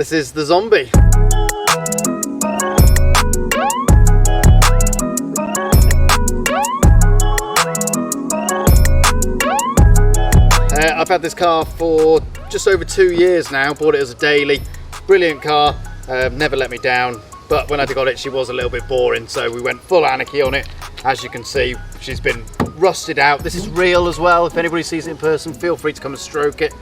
This is the Zombie. I've had this car for just over 2 years now, bought it as a daily. Brilliant car, never let me down, but when I got it she was a little bit boring, so we went full Anarchy on it. As you can see, she's been rusted out. This is real as well. If anybody sees it in person, feel free to come and stroke it.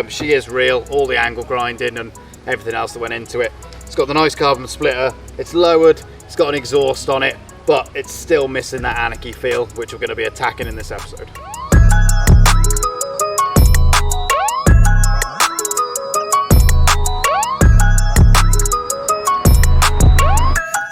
She is real, all the angle grinding and everything else that went into it. It's got the nice carbon splitter, it's lowered, it's got an exhaust on it, but it's still missing that Anarchy feel, which we're going to be attacking in this episode.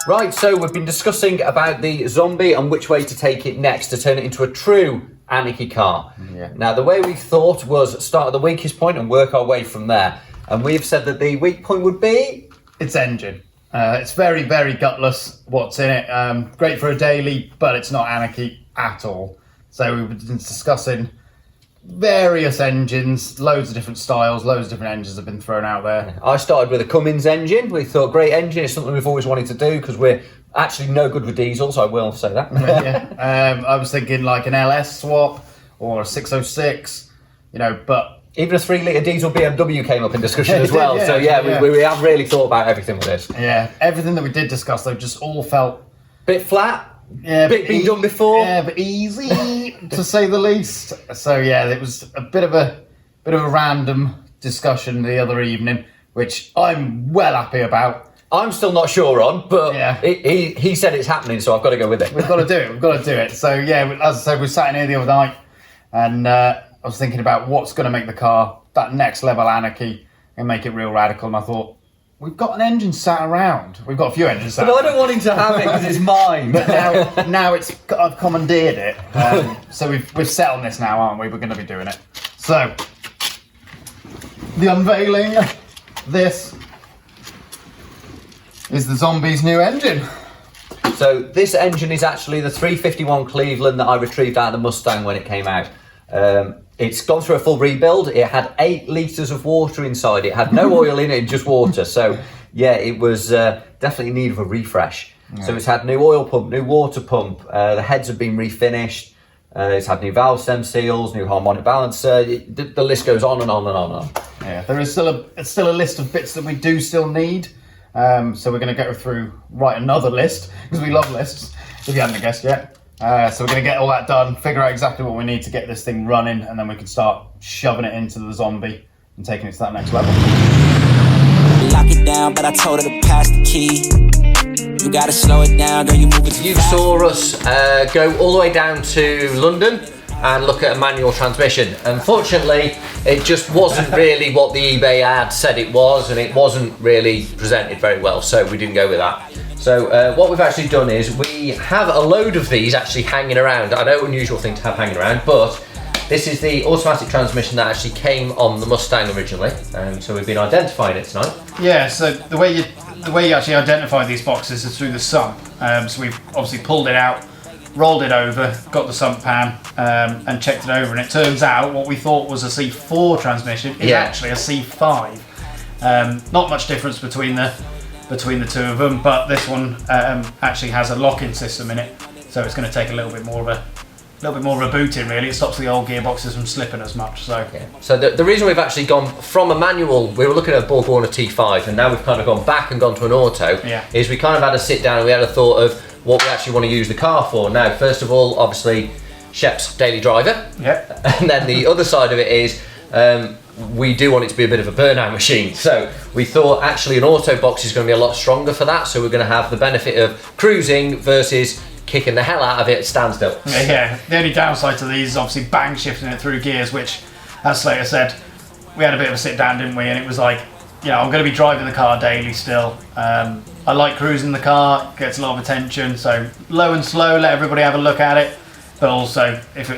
Right, so we've been discussing about the Zombie and which way to take it next to turn it into a true Anarchy car. Yeah. Now, the way we thought was start at the weakest point and work our way from there. And we've said that the weak point would be... Its engine. It's very, very gutless what's in it. Great for a daily, but it's not Anarchy at all. So we've been discussing various engines, loads of different styles, loads of different engines have been thrown out there. I started with a Cummins engine. We thought, great engine, it's something we've always wanted to do because we're actually no good with diesels, I will say that. Yeah. I was thinking like an LS swap or a 606, you know, but... Even a 3-litre diesel BMW came up in discussion as well. Yeah, so yeah. We have really thought about everything with this. Yeah, everything that we did discuss though just all felt... Bit flat. Yeah, bit been done before. Yeah, but easy to say the least. So yeah, it was a bit of a random discussion the other evening, which I'm well happy about. I'm still not sure on, but yeah. he said it's happening, so I've got to go with it. We've got to do it. We've got to do it. So yeah, as I said, we sat in here the other night, and I was thinking about what's going to make the car that next level Anarchy and make it real radical. And I thought, we've got an engine sat around. We've got a few engines sat around. But I don't want him to have it because it's mine. But now I've commandeered it. So we've set on this now, aren't we? We're going to be doing it. So, the unveiling. This is the Zombie's new engine. So this engine is actually the 351 Cleveland that I retrieved out of the Mustang when it came out. It's gone through a full rebuild. It had 8 litres of water inside. It had no oil in it, just water. So yeah, it was definitely in need of a refresh. Yeah. So it's had new oil pump, new water pump. The heads have been refinished. It's had new valve stem seals, new harmonic balancer. The list goes on and on and on and on. Yeah, there is still a list of bits that we do still need. So we're going to go through, write another list, because we love lists, if you haven't guessed yet. So we're going to get all that done, figure out exactly what we need to get this thing running, and then we can start shoving it into the Zombie and taking it to that next level. Lock it down, but I told her to pass the key. You gotta slow it down, girl, you moving too fast. You saw us go all the way down to London and look at a manual transmission. Unfortunately, it just wasn't really what the eBay ad said it was, and it wasn't really presented very well, so we didn't go with that. So what we've actually done is we have a load of these actually hanging around. I know, unusual thing to have hanging around, but this is the automatic transmission that actually came on the Mustang originally. So we've been identifying it tonight. Yeah, so the way you actually identify these boxes is through the sump. So we've obviously pulled it out, rolled it over, got the sump pan, and checked it over, and it turns out what we thought was a C4 transmission is actually a C5. Not much difference between the two of them, but this one actually has a lock-in system in it, so it's going to take a little bit more of a boot in, really. It stops the old gearboxes from slipping as much. So yeah. So the reason we've actually gone from a manual, we were looking at a Borg Warner T5, and now we've kind of gone back and gone to an auto, is we kind of had a sit down and we had a thought of what we actually want to use the car for. Now, first of all, obviously, Shep's daily driver. Yep. And then the other side of it is we do want it to be a bit of a burnout machine. So we thought actually an auto box is going to be a lot stronger for that. So we're going to have the benefit of cruising versus kicking the hell out of it at standstill. Yeah, the only downside to these is obviously bang shifting it through gears, which, as Slater said, we had a bit of a sit down, didn't we? And it was like, you know, I'm going to be driving the car daily still. I like cruising the car, gets a lot of attention, so low and slow, let everybody have a look at it. But also, if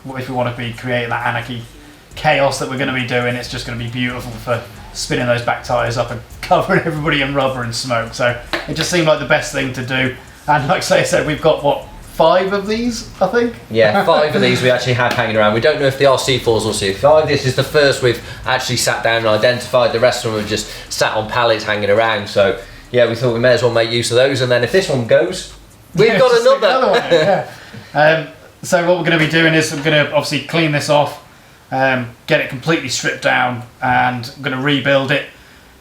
we want to be creating that Anarchy chaos that we're going to be doing, it's just going to be beautiful for spinning those back tyres up and covering everybody in rubber and smoke. So it just seemed like the best thing to do. And like Slater said, we've got, what, 5 of these, I think. Yeah, 5 of these we actually had hanging around. We don't know if they are C4s or C5. This is the first we've actually sat down and identified. The rest of them have just sat on pallets hanging around. So yeah, we thought we may as well make use of those. And then if this one goes, we've got another. One, yeah. So what we're going to be doing is I'm going to obviously clean this off, get it completely stripped down, and I'm going to rebuild it.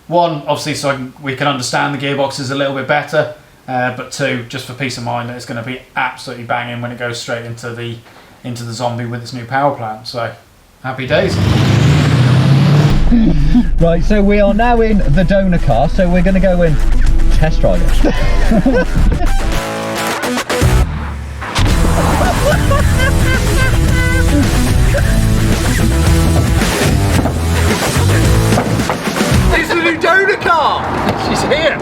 1, obviously, so we can understand the gearbox is a little bit better. But 2, just for peace of mind that it's going to be absolutely banging when it goes straight into the zombie with its new power plant. So happy days. Right, so we are now in the donor car, so we're going to go and test drive it. It's the new donor car! She's here.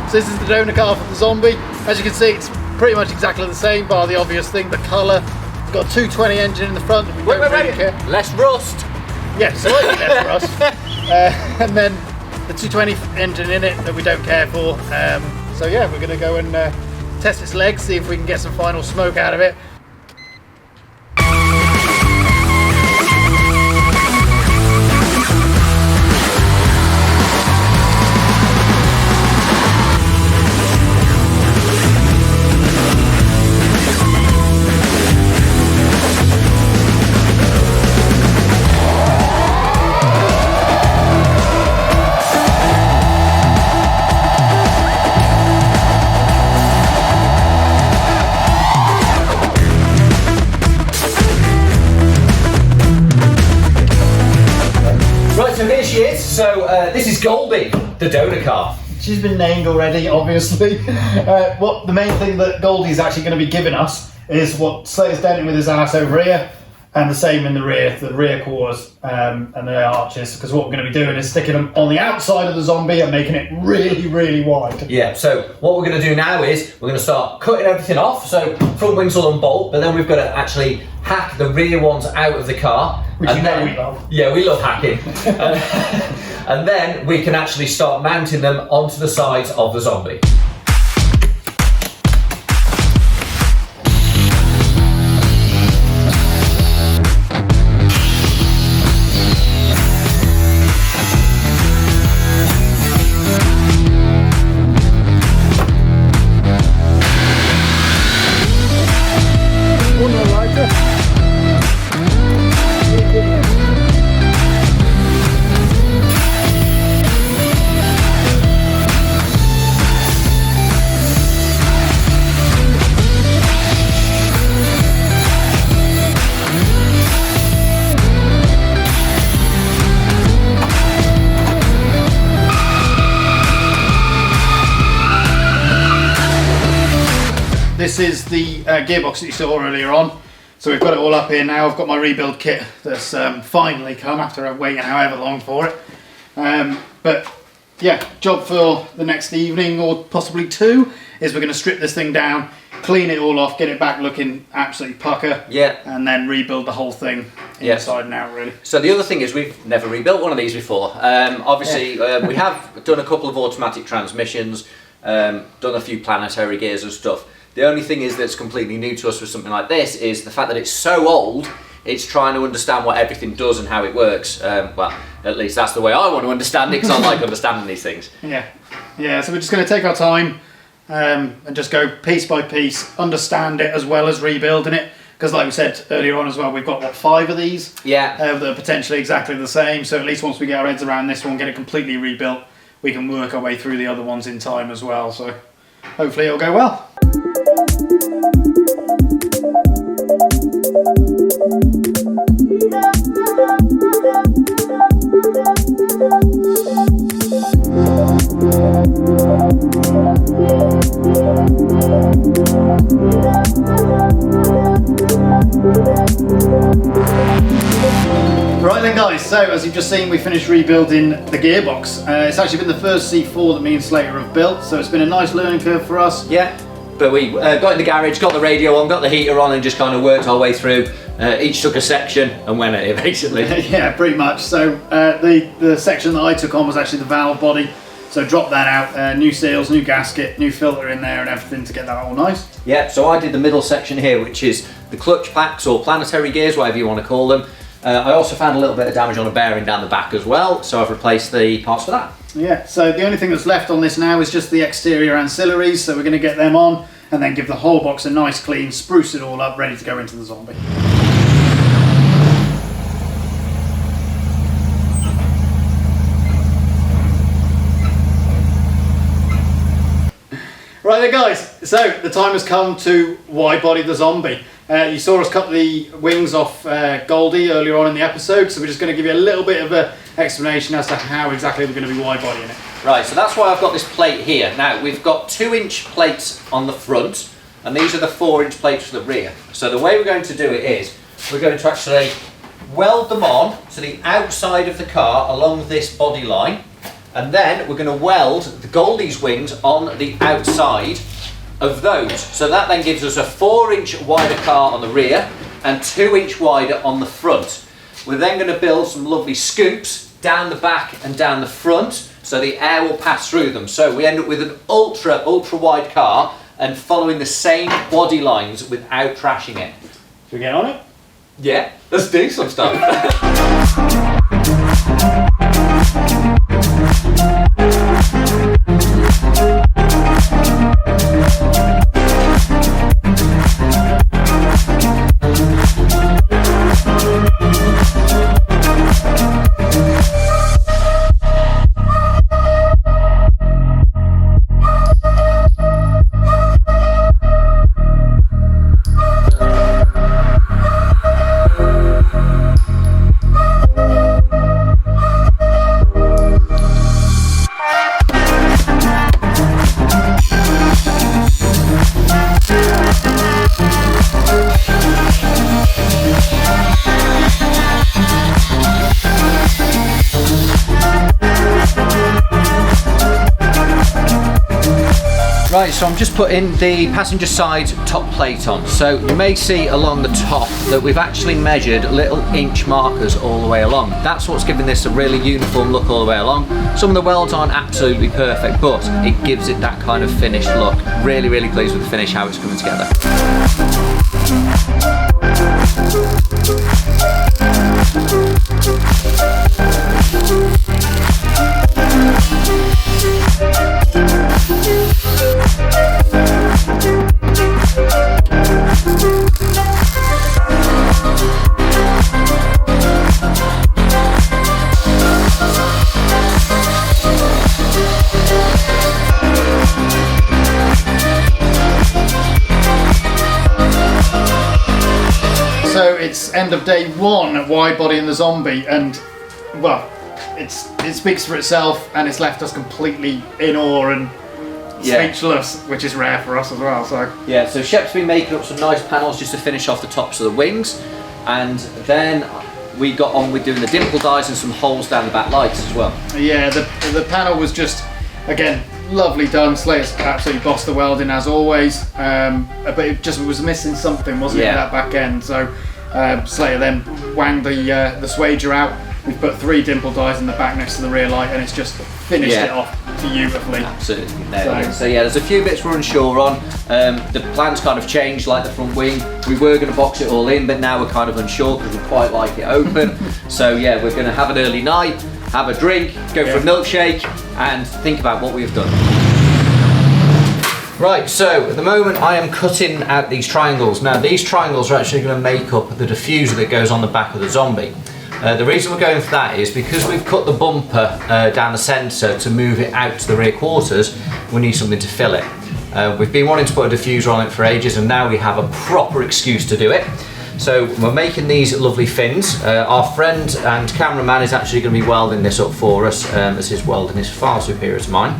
So this is the donor car for the zombie. As you can see, it's pretty much exactly the same, bar the obvious thing, the colour. It's got a 220 engine in the front that we don't really care. Less rust. Yeah, slightly less rust. And then the 220 engine in it that we don't care for. So yeah, we're going to go and test its legs, see if we can get some final smoke out of it. So this is Goldie, the donor car. She's been named already, obviously. What the main thing that Goldie's actually going to be giving us is what Slater's done it with his ass over here, and the same in the rear quarters and the arches, because what we're going to be doing is sticking them on the outside of the zombie and making it really, really wide. Yeah, so what we're going to do now is we're going to start cutting everything off. So front wings will unbolt, but then we've got to actually hack the rear ones out of the car. Which and you know then, we love. Yeah, we love hacking. And then we can actually start mounting them onto the sides of the zombie. This is the gearbox that you saw earlier on. So we've got it all up here now. I've got my rebuild kit that's finally come after waiting however long for it. But yeah, job for the next evening or possibly 2 is we're going to strip this thing down, clean it all off, get it back looking absolutely pucker. Yeah. And then rebuild the whole thing inside and out, really. So the other thing is we've never rebuilt one of these before. Obviously, we have done a couple of automatic transmissions, done a few planetary gears and stuff. The only thing is that's completely new to us with something like this is the fact that it's so old, it's trying to understand what everything does and how it works. Well, at least that's the way I want to understand it, because I like understanding these things. Yeah, so we're just going to take our time and just go piece by piece, understand it as well as rebuilding it. Because like we said earlier on as well, we've got, what, 5 of these? Yeah. That are potentially exactly the same, so at least once we get our heads around this one, get it completely rebuilt, we can work our way through the other ones in time as well, so hopefully it'll go well. Right then guys, so as you've just seen, we finished rebuilding the gearbox. It's actually been the first C4 that me and Slater have built, so it's been a nice learning curve for us. Yeah, but we got in the garage, got the radio on, got the heater on, and just kind of worked our way through. Each took a section and went at it, basically. Yeah, pretty much. So the section that I took on was actually the valve body. So drop that out, new seals, new gasket, new filter in there and everything to get that all nice. Yeah, so I did the middle section here, which is the clutch packs or planetary gears, whatever you want to call them. I also found a little bit of damage on a bearing down the back as well, so I've replaced the parts for that. Yeah, so the only thing that's left on this now is just the exterior ancillaries, so we're going to get them on and then give the whole box a nice clean, spruce it all up, ready to go into the Zombie. Right then guys, so the time has come to wide body the Zombie. You saw us cut the wings off Goldie earlier on in the episode, so we're just going to give you a little bit of an explanation as to how exactly we're going to be wide bodying it. Right, so that's why I've got this plate here. Now, we've got 2-inch plates on the front, and these are the 4-inch plates for the rear. So the way we're going to do it is, we're going to actually weld them on to the outside of the car along this body line, and then we're going to weld the Goldie's wings on the outside of those. So that then gives us a 4-inch wider car on the rear and 2-inch wider on the front. We're then going to build some lovely scoops down the back and down the front so the air will pass through them. So we end up with an ultra wide car and following the same body lines without trashing it. Should we get on it? Yeah, let's do some stuff. Right, so I'm just putting the passenger side top plate on. So you may see along the top that we've actually measured little inch markers all the way along. That's what's giving this a really uniform look all the way along. Some of the welds aren't absolutely perfect, but it gives it that kind of finished look. Really, really pleased with the finish, how it's coming together. So it's end of day 1 at wide body in the Zombie, and well, it speaks for itself, and it's left us completely in awe and speechless, which is rare for us as well. So yeah, so Shep's been making up some nice panels just to finish off the tops of the wings, and then we got on with doing the dimple dies and some holes down the back lights as well. Yeah, the panel was just, again, lovely done. Slater's absolutely bossed the welding as always, but it just was missing something, wasn't it, at that back end? So Slater then wanged the swager out. We've put 3 dimple dies in the back next to the rear light, and it's just finished it off beautifully. Absolutely nailed it. So yeah, there's a few bits we're unsure on. The plans kind of changed, like the front wing. We were going to box it all in, but now we're kind of unsure because we quite like it open. So yeah, we're going to have an early night, have a drink, go for a milkshake, and think about what we've done. Right, so at the moment I am cutting out these triangles. Now these triangles are actually going to make up the diffuser that goes on the back of the Zombie. The reason we're going for that is because we've cut the bumper down the centre to move it out to the rear quarters, we need something to fill it. We've been wanting to put a diffuser on it for ages, and now we have a proper excuse to do it. So we're making these lovely fins. Our friend and cameraman is actually going to be welding this up for us, as his welding is far superior to mine.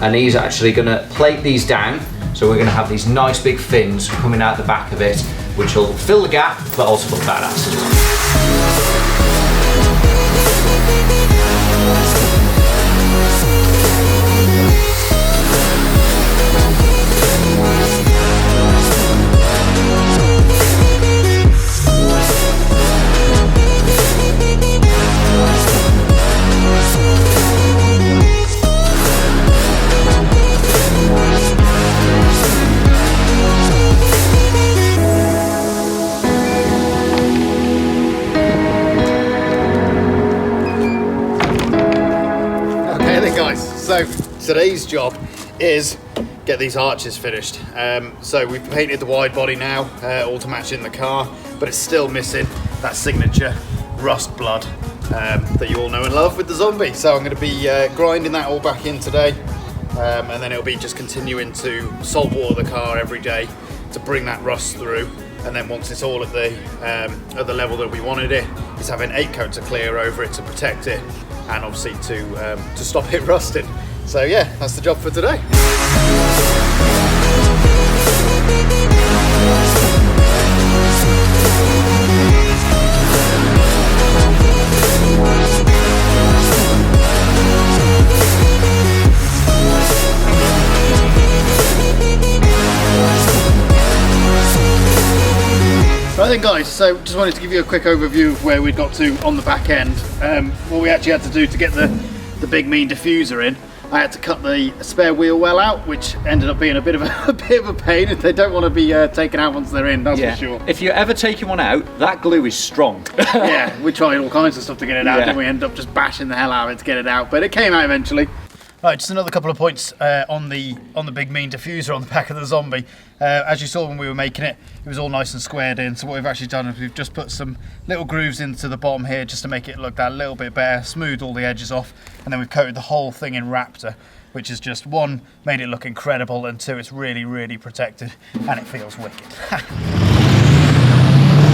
And he's actually going to plate these down, so we're going to have these nice big fins coming out the back of it, which will fill the gap, but also look badass as well. So today's job is get these arches finished. So we've painted the wide body now, all to match in the car, but it's still missing that signature rust blood that you all know and love with the Zombie. So I'm going to be grinding that all back in today, and then it'll be just continuing to salt water the car every day to bring that rust through. And then once it's all at the level that we wanted it, is having 8 coats of clear over it to protect it, and obviously to stop it rusting. So yeah, that's the job for today. Right then guys, so just wanted to give you a quick overview of where we got to on the back end. What we actually had to do to get the big mean diffuser in, I had to cut the spare wheel well out, which ended up being a bit of a pain. They don't want to be taken out once they're in, that's for sure. If you're ever taking one out, that glue is strong. Yeah, we tried all kinds of stuff to get it out, and we ended up just bashing the hell out of it to get it out, but it came out eventually. Right, just another couple of points on the big mean diffuser on the back of the Zombie. As you saw when we were making it, it was all nice and squared in. So what we've actually done is we've just put some little grooves into the bottom here just to make it look that little bit better, smooth all the edges off, and then we've coated the whole thing in Raptor, which has just, 1, made it look incredible, and 2, it's really, really protected, and it feels wicked.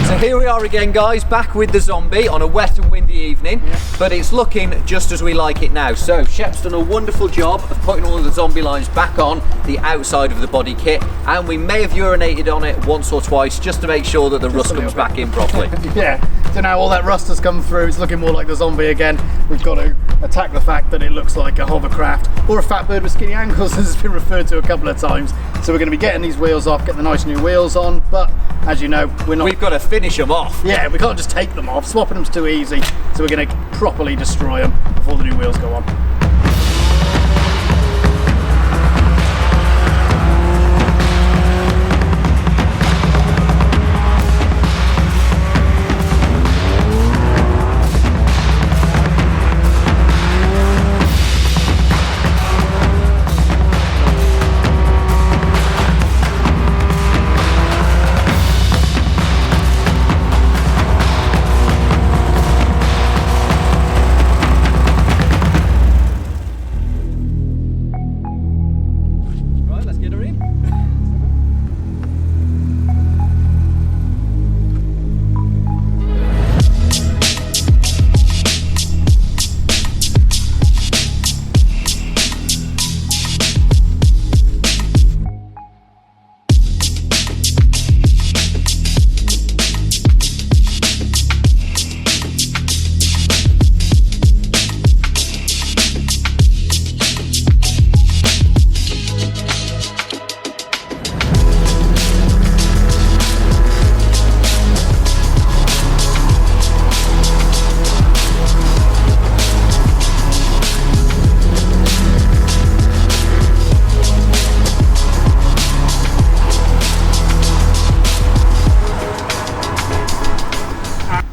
So here we are again guys, back with the Zombie on a wet and windy evening, but it's looking just as we like it now. So Shep's done a wonderful job of putting all of the Zombie lines back on the outside of the body kit, and we may have urinated on it once or twice just to make sure that the rust comes back in properly. Yeah, so now all that rust has come through, it's looking more like the Zombie again. We've got to attack the fact that it looks like a hovercraft, or a fat bird with skinny ankles, as it's been referred to a couple of times. So we're going to be getting these wheels off, get the nice new wheels on, but as you know, we've got to finish them off. Yeah, we can't just take them off. Swapping them's too easy, so we're going to properly destroy them before the new wheels go on.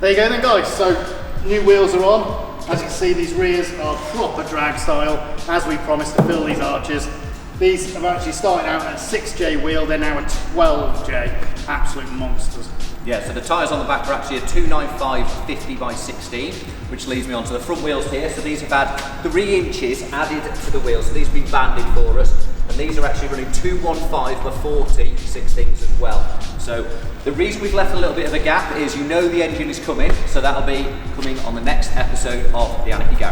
There you go then guys, so new wheels are on. As you can see, these rears are proper drag style, as we promised to fill these arches. These have actually started out at a 6J wheel, they're now a 12J, absolute monsters. Yeah, so the tyres on the back are actually a 295 50x16, which leads me onto the front wheels here. So these have had 3 inches added to the wheels, so these have been banded for us. And these are actually running 215x40 16s as well. So the reason we've left a little bit of a gap is, you know, the engine is coming, so that'll be coming on the next episode of the Anarchy Garage.